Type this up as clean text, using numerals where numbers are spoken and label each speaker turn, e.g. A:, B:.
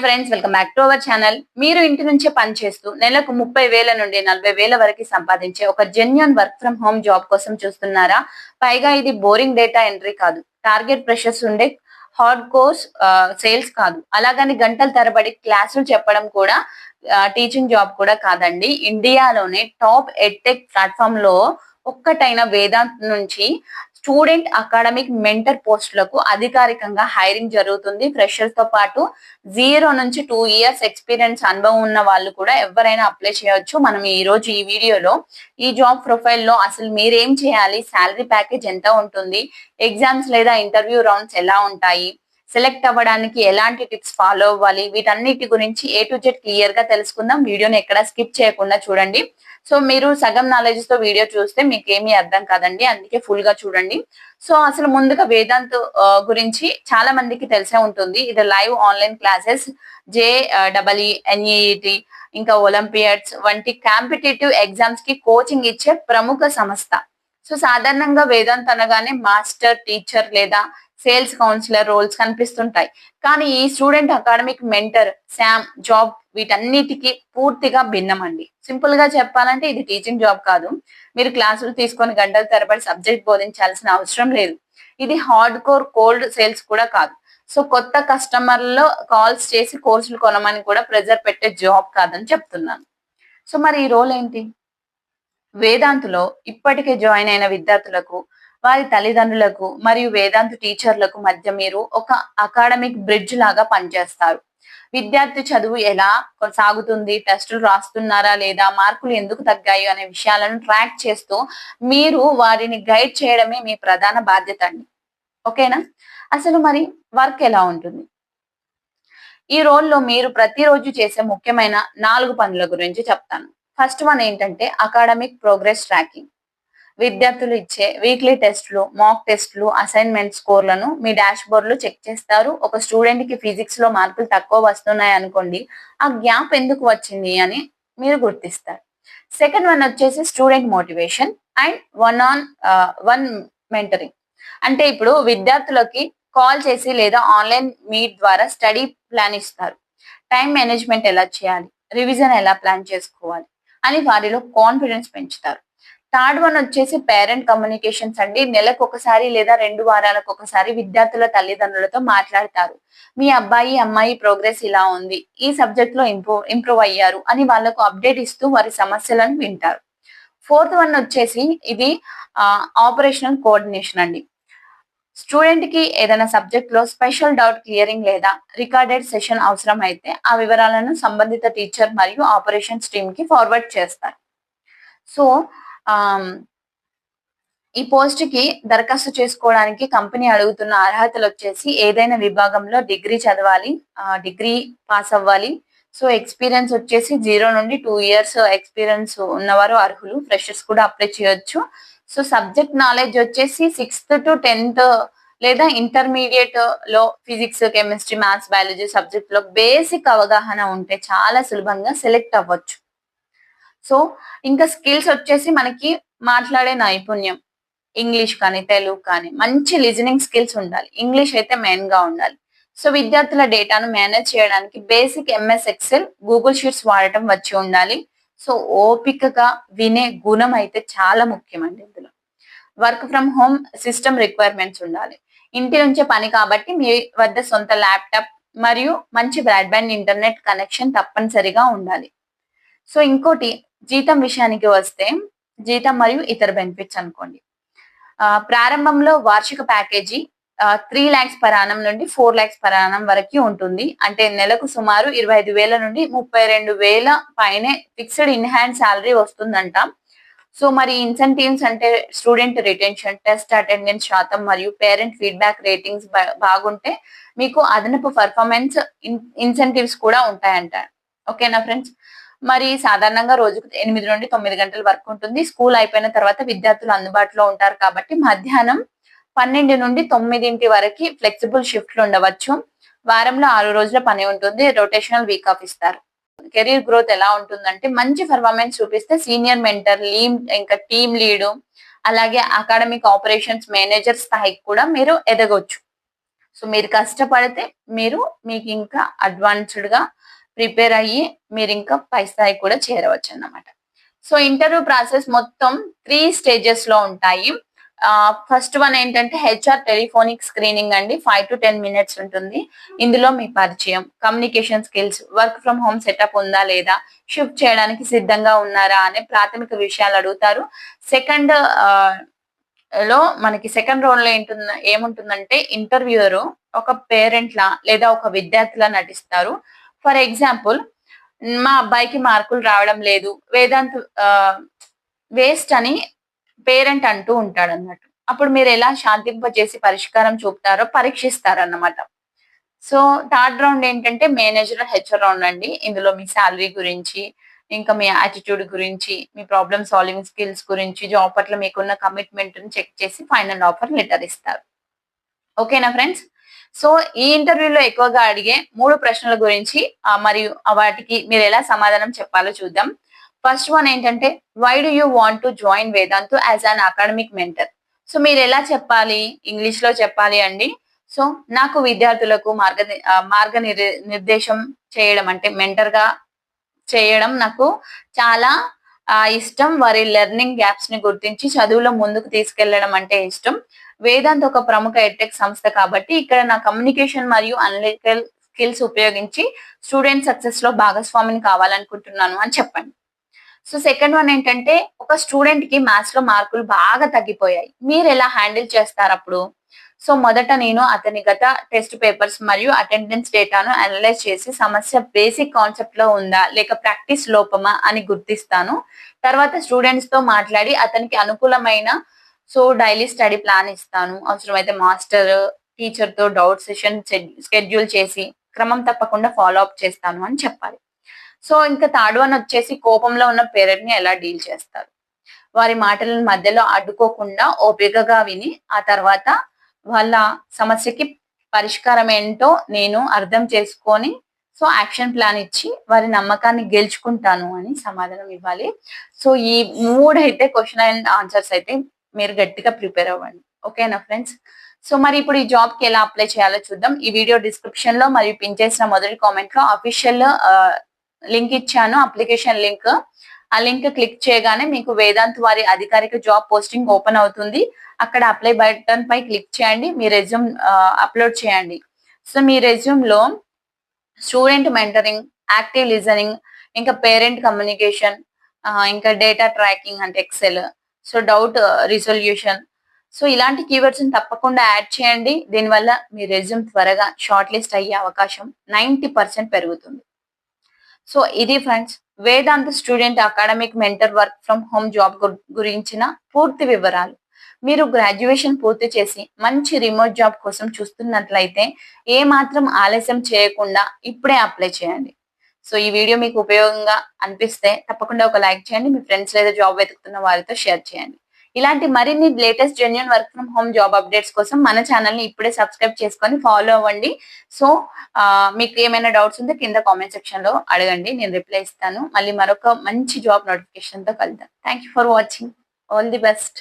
A: Friends, welcome back to our channel. మీరు ఇంటి నుంచే పనిచేస్తూ నెలకు 30,000 నుండి 40,000 వరకు సంపాదించే ఒక genuine work from home job కోసం చూస్తున్నారా? పైగా ఇది బోరింగ్ డేటా ఎంట్రీ కాదు, టార్గెట్ ప్రెషర్స్ ఉండే హార్డ్ కోర్స్ సేల్స్ కాదు, అలాగని గంటల తరబడి క్లాసులు చెప్పడం కూడా టీచింగ్ జాబ్ కూడా కాదండి. ఇండియాలోనే టాప్ ఎడ్టెక్ ప్లాట్ఫామ్ లో ఒక్కటైన వేదాంత్ నుంచి స్టూడెంట్ అకాడమిక్ మెంటర్ పోస్టులకు అధికారికంగా హైరింగ్ జరుగుతుంది. ఫ్రెషర్స్ తో పాటు 0 నుంచి 2 ఇయర్స్ ఎక్స్పీరియన్స్ అనుభవం ఉన్న వాళ్ళు కూడా ఎవరైనా అప్లై చేయొచ్చు. మనం ఈ రోజు ఈ వీడియోలో ఈ జాబ్ ప్రొఫైల్ లో అసలు మీరేం చేయాలి, శాలరీ ప్యాకేజ్ ఎంత ఉంటుంది, ఎగ్జామ్స్ లేదా ఇంటర్వ్యూ రౌండ్స్ ఎలా ఉంటాయి, సెలెక్ట్ అవ్వడానికి ఎలాంటి టిప్స్ ఫాలో అవ్వాలి, వీటన్నిటి గురించి A to Z క్లియర్ గా తెలుసుకుందాం. వీడియోని ఎక్కడ స్కిప్ చేయకుండా చూడండి. సో మీరు సగం నాలెడ్జ్ తో వీడియో చూస్తే మీకు ఏమీ అర్థం కాదండి, అందుకే ఫుల్ గా చూడండి. సో అసలు ముందుగా వేదాంత్ గురించి చాలా మందికి తెలిసే ఉంటుంది. ఇది live online classes, JEE, NEET, ఇంకా ఒలింపియాడ్స్ వంటి కాంపిటేటివ్ ఎగ్జామ్స్ కి కోచింగ్ ఇచ్చే ప్రముఖ సంస్థ. సో సాధారణంగా వేదాంత్ అనగానే మాస్టర్, టీచర్ లేదా సేల్స్ కౌన్సిలర్ రోల్స్ కనిపిస్తుంటాయి. కానీ ఈ student academic mentor, Sam job వీటన్నిటికీ పూర్తిగా భిన్నం అండి. సింపుల్ గా చెప్పాలంటే ఇది టీచింగ్ జాబ్ కాదు. మీరు క్లాసులు తీసుకొని గంటల తరబడి సబ్జెక్ట్ బోధించాల్సిన అవసరం లేదు. ఇది హార్డ్ కోర్ కోల్డ్ సేల్స్ కూడా కాదు. సో కొత్త కస్టమర్లో కాల్స్ చేసి కోర్సులు కొనమని కూడా ప్రెజర్ పెట్టే జాబ్ కాదని చెప్తున్నాను. సో మరి ఈ రోల్ ఏంటి? వేదాంతులో ఇప్పటికే జాయిన్ అయిన విద్యార్థులకు, వారి తల్లిదండ్రులకు మరియు వేదాంత్ టీచర్లకు మధ్య మీరు ఒక అకాడమిక్ బ్రిడ్జ్ లాగా పనిచేస్తారు. విద్యార్థి చదువు ఎలా సాగుతుంది, టెస్టులు రాస్తున్నారా లేదా, మార్కులు ఎందుకు తగ్గాయి అనే విషయాలను ట్రాక్ చేస్తూ మీరు వారిని గైడ్ చేయడమే మీ ప్రధాన బాధ్యత అండి. ఓకేనా? అసలు మరి వర్క్ ఎలా ఉంటుంది? ఈ రోల్లో మీరు ప్రతిరోజు చేసే ముఖ్యమైన 4 పనుల గురించి చెప్తాను. ఫస్ట్ వన్ ఏంటంటే అకాడమిక్ ప్రోగ్రెస్ ట్రాకింగ్. విద్యార్థులు ఇచ్చే వీక్లీ టెస్టులు, మాక్ టెస్టులు, అసైన్మెంట్ స్కోర్లను మీ డాష్ బోర్డ్ లో చెక్ చేస్తారు. ఒక స్టూడెంట్ కి ఫిజిక్స్ లో మార్కులు తక్కువ వస్తున్నాయి అనుకోండి, ఆ గ్యాప్ ఎందుకు వచ్చింది అని మీరు గుర్తిస్తారు. సెకండ్ వన్ వచ్చేసి student motivation and one mentoring. అంటే ఇప్పుడు విద్యార్థులకి కాల్ చేసి లేదా ఆన్లైన్ మీట్ ద్వారా స్టడీ ప్లాన్ ఇస్తారు. టైం మేనేజ్మెంట్ ఎలా చేయాలి, రివిజన్ ఎలా ప్లాన్ చేసుకోవాలి అని వారిలో కాన్ఫిడెన్స్ పెంచుతారు. థర్డ్ వన్ వచ్చేసి పేరెంట్ కమ్యూనికేషన్స్ అండి. నెలకు ఒకసారి లేదా 2 వారాలకు ఒకసారి విద్యార్థుల తల్లిదండ్రులతో మాట్లాడతారు. మీ అబ్బాయి, అమ్మాయి ప్రోగ్రెస్ ఇలా ఉంది, ఈ సబ్జెక్ట్ లో ఇంప్రూవ్ అయ్యారు అని వాళ్ళకు అప్డేట్ ఇస్తూ వారి సమస్యలను వింటారు. ఫోర్త్ వన్ వచ్చేసి ఇది ఆపరేషనల్ కోఆర్డినేషన్ అండి. స్టూడెంట్ కి ఏదైనా సబ్జెక్ట్ లో స్పెషల్ డౌట్ క్లియరింగ్ లేదా రికార్డెడ్ సెషన్ అవసరం అయితే ఆ వివరాలను సంబంధిత టీచర్ మరియు ఆపరేషన్స్ టీమ్ కి ఫార్వర్డ్ చేస్తారు. సో ఈ పోస్ట్ కి దరఖాస్తు చేసుకోవడానికి కంపెనీ అడుగుతున్న అర్హతలు వచ్చేసి ఏదైనా విభాగంలో డిగ్రీ చదవాలి, డిగ్రీ పాస్ అవ్వాలి. సో ఎక్స్పీరియన్స్ వచ్చేసి 0 నుండి 2 ఇయర్స్ ఎక్స్పీరియన్స్ ఉన్నవారు అర్హులు. ఫ్రెషర్స్ కూడా అప్లై చేయొచ్చు. సో సబ్జెక్ట్ నాలెడ్జ్ వచ్చేసి 6th to 10th లేదా ఇంటర్మీడియట్ లో physics, chemistry, maths, biology subject లో బేసిక్ అవగాహన ఉంటే చాలా సులభంగా సెలెక్ట్ అవ్వచ్చు. సో ఇంకా స్కిల్స్ వచ్చేసి మనకి మాట్లాడే నైపుణ్యం, ఇంగ్లీష్ కానీ తెలుగు కానీ, మంచి లిజనింగ్ స్కిల్స్ ఉండాలి. ఇంగ్లీష్ అయితే మెయిన్ గా ఉండాలి. సో విద్యార్థుల డేటాను మేనేజ్ చేయడానికి basic MS Excel, Google sheets వాడటం వచ్చి ఉండాలి. సో ఓపికగా వినే గుణం అయితే చాలా ముఖ్యమండి ఇందులో. Work from home system requirements ఉండాలి. ఇంటి నుంచే పని కాబట్టి మీ వద్ద సొంత ల్యాప్టాప్ మరియు మంచి బ్రాడ్బ్యాండ్ ఇంటర్నెట్ కనెక్షన్ తప్పనిసరిగా ఉండాలి. సో ఇంకోటి, జీతం విషయానికి వస్తే జీతం మరియు ఇతర బెనిఫిట్స్ అనుకోండి. ప్రారంభంలో వార్షిక ప్యాకేజీ 3 lakhs per annum నుండి 4 lakhs per annum వరకు ఉంటుంది. అంటే నెలకు సుమారు 25,000 నుండి 32,000 పైనే ఫిక్స్డ్ ఇన్ హ్యాండ్ శాలరీ వస్తుందంట. సో మరి ఇన్సెంటివ్స్ అంటే స్టూడెంట్ రిటెన్షన్, టెస్ట్ అటెండెన్స్ శాతం మరియు పేరెంట్ ఫీడ్బ్యాక్ రేటింగ్స్ బాగుంటే మీకు అదనపు పర్ఫార్మెన్స్ ఇన్సెంటివ్స్ కూడా ఉంటాయంట. ఓకేనా ఫ్రెండ్స్? మరి సాధారణంగా రోజుకు 8 నుండి 9 గంటల వరకు ఉంటుంది. స్కూల్ అయిపోయిన తర్వాత విద్యార్థులు అందుబాటులో ఉంటారు కాబట్టి మధ్యాహ్నం 12 నుండి 9 వరకు ఫ్లెక్సిబుల్ షిఫ్ట్లు ఉండవచ్చు. వారంలో 6 రోజుల పని ఉంటుంది. రొటేషనల్ వీక్ ఆఫ్ ఇస్తారు. కెరీర్ గ్రోత్ ఎలా ఉంటుందంటే మంచి పర్ఫార్మెన్స్ చూపిస్తే సీనియర్ మెంటర్, ఇంకా టీమ్ లీడ్, అలాగే అకాడమిక్ ఆపరేషన్స్ మేనేజర్ స్థాయికి కూడా మీరు ఎదగొచ్చు. సో మీరు కష్టపడితే మీకు ఇంకా అడ్వాన్స్డ్ గా ప్రిపేర్ అయ్యి మీరు ఇంకా పై స్థాయి కూడా చేరవచ్చు అన్నమాట. సో ఇంటర్వ్యూ ప్రాసెస్ మొత్తం 3 స్టేజెస్ లో ఉంటాయి. ఫస్ట్ వన్ ఏంటంటే హెచ్ఆర్ టెలిఫోనిక్ స్క్రీనింగ్ అండి. 5 to 10 మినిట్స్ ఉంటుంది. ఇందులో మీ పరిచయం, communication skills, work from home setup ఉందా లేదా, షిఫ్ట్ చేయడానికి సిద్ధంగా ఉన్నారా అనే ప్రాథమిక విషయాలు అడుగుతారు. సెకండ్ మనకి సెకండ్ రౌండ్ లో ఏముంటుందంటే ఇంటర్వ్యూయర్ ఒక పేరెంట్ లా లేదా ఒక విద్యార్థిలా నటిస్తారు. ఫర్ ఎగ్జాంపుల్, మా అబ్బాయికి మార్కులు రావడం లేదు, వేదాంత్ వేస్ట్ అని పేరెంట్ అంటూ ఉంటాడు అన్నట్టు. అప్పుడు మీరు ఎలా శాంతింపజేసి పరిష్కారం చూపుతారో పరీక్షిస్తారన్నమాట. సో థర్డ్ రౌండ్ ఏంటంటే మేనేజర్ హెచ్ఆర్ రౌండ్ అండి. ఇందులో మీ శాలరీ గురించి, ఇంకా మీ యాటిట్యూడ్ గురించి, మీ ప్రాబ్లమ్ సాల్వింగ్ స్కిల్స్ గురించి, జాబ్ పట్ల మీకున్న కమిట్మెంట్ ని చెక్ చేసి ఫైనల్ ఆఫర్ లెటర్ ఇస్తారు. ఓకేనా ఫ్రెండ్స్? సో ఈ ఇంటర్వ్యూలో ఎక్కువగా అడిగే 3 ప్రశ్నల గురించి మరియు వాటికి మీరు ఎలా సమాధానం చెప్పాలో చూద్దాం. ఫస్ట్ వన్ ఏంటంటే, why do you want to join Vedant as an academic mentor? So మీరు ఎలా చెప్పాలి? ఇంగ్లీష్ లో చెప్పాలి అండి. సో నాకు విద్యార్థులకు మార్గ నిర్దేశం చేయడం అంటే మెంటర్ గా చేయడం నాకు చాలా ఇష్టం. వారి లెర్నింగ్ గ్యాప్స్ ని గుర్తించి చదువులో ముందుకు తీసుకెళ్లడం అంటే ఇష్టం. వేదాంత్ ఒక ప్రముఖ ఎడ్టెక్ సంస్థ కాబట్టి ఇక్కడ నా కమ్యూనికేషన్ మరియు అనలిటికల్ స్కిల్స్ ఉపయోగించి స్టూడెంట్ సక్సెస్ లో భాగస్వామిని కావాలనుకుంటున్నాను అని చెప్పండి. సో సెకండ్ వన్ ఏంటంటే, ఒక స్టూడెంట్ కి మ్యాథ్స్ లో మార్కులు బాగా తగ్గిపోయాయి, మీరు ఎలా హ్యాండిల్ చేస్తారు అప్పుడు? సో మొదట నేను అతని గత టెస్ట్ పేపర్స్ మరియు అటెండెన్స్ డేటాను అనలైజ్ చేసి సమస్య బేసిక్ కాన్సెప్ట్ లో ఉందా లేక ప్రాక్టీస్ లోపమా అని గుర్తిస్తాను. తర్వాత స్టూడెంట్స్ తో మాట్లాడి అతనికి అనుకూలమైన డైలీ స్టడీ ప్లాన్ ఇస్తాను. అవసరమైతే మాస్టర్ టీచర్ తో డౌట్ సెషన్ షెడ్యూల్ చేసి క్రమం తప్పకుండా ఫాలో అప్ చేస్తాను అని చెప్పాలి. సో ఇంకా థర్డ్ వన్ వచ్చేసి, కోపంలో ఉన్న పేరెంట్ ని ఎలా డీల్ చేస్తారు? వారి మాటలను మధ్యలో అడ్డుకోకుండా ఓపికగా విని ఆ తర్వాత వాళ్ళ సమస్యకి పరిష్కారం ఏంటో నేను అర్థం చేసుకొని యాక్షన్ ప్లాన్ ఇచ్చి వారి నమ్మకాన్ని గెలుచుకుంటాను అని సమాధానం ఇవ్వాలి. సో ఈ 3 అయితే క్వశ్చన్ అండ్ ఆన్సర్స్ అయితే మీరు గట్టిగా ప్రిపేర్ అవ్వండి. ఓకేనా ఫ్రెండ్స్? సో మరి ఇప్పుడు ఈ జాబ్ కి ఎలా అప్లై చేయాలో చూద్దాం. ఈ వీడియో డిస్క్రిప్షన్ లో మరియు పిన్ చేసిన మొదటి కామెంట్ లో అఫీషియల్ లింక్ ఇచ్చాను, అప్లికేషన్ లింక్. ఆ లింక్ క్లిక్ చేయగానే మీకు వేదాంత్ వారి అధికారిక జాబ్ పోస్టింగ్ ఓపెన్ అవుతుంది. అక్కడ అప్లై బటన్ పై క్లిక్ చేయండి, మీ రెజ్యూమ్ అప్లోడ్ చేయండి. సో మీ రెజ్యూమ్ లో స్టూడెంట్ మెంటరింగ్, యాక్టివ్ లిజనింగ్, ఇంకా పేరెంట్ కమ్యూనికేషన్, ఇంకా డేటా ట్రాకింగ్ అంటే Excel, so doubt resolution, so ఇలాంటి కీవర్డ్స్ తప్పకుండా యాడ్ చేయండి. దీనివల్ల మీ రెజ్యూమ్ త్వరగా షార్ట్ లిస్ట్ అయ్యే అవకాశం 90% పెరుగుతుంది. సో ఇది friends, Vedant student academic mentor work from home job గురించిన పూర్తి వివరాలు. మీరు గ్రాడ్యుయేషన్ పూర్తి చేసి మంచి రిమోట్ జాబ్ కోసం చూస్తున్నట్లయితే ఏ మాత్రం ఆలస్యం చేయకుండా ఇప్పుడే అప్లై చేయండి. సో ఈ వీడియో మీకు ఉపయోగంగా అనిపిస్తే తప్పకుండా ఒక లైక్ చేయండి, మీ ఫ్రెండ్స్ లేదా జాబ్ వెతుకుతున్న వారితో షేర్ చేయండి. ఇలాంటి మరిన్ని latest genuine work from home job updates కోసం మన ఛానల్ ని ఇప్పుడే సబ్స్క్రైబ్ చేసుకొని ఫాలో అవ్వండి. సో మీకు ఏమైనా డౌట్స్ ఉంటే కింద కామెంట్ సెక్షన్ లో అడగండి, నేను రిప్లై ఇస్తాను. మళ్ళీ మరొక మంచి జాబ్ నోటిఫికేషన్ తో కలుద్దాం. Thank you for watching. All the best.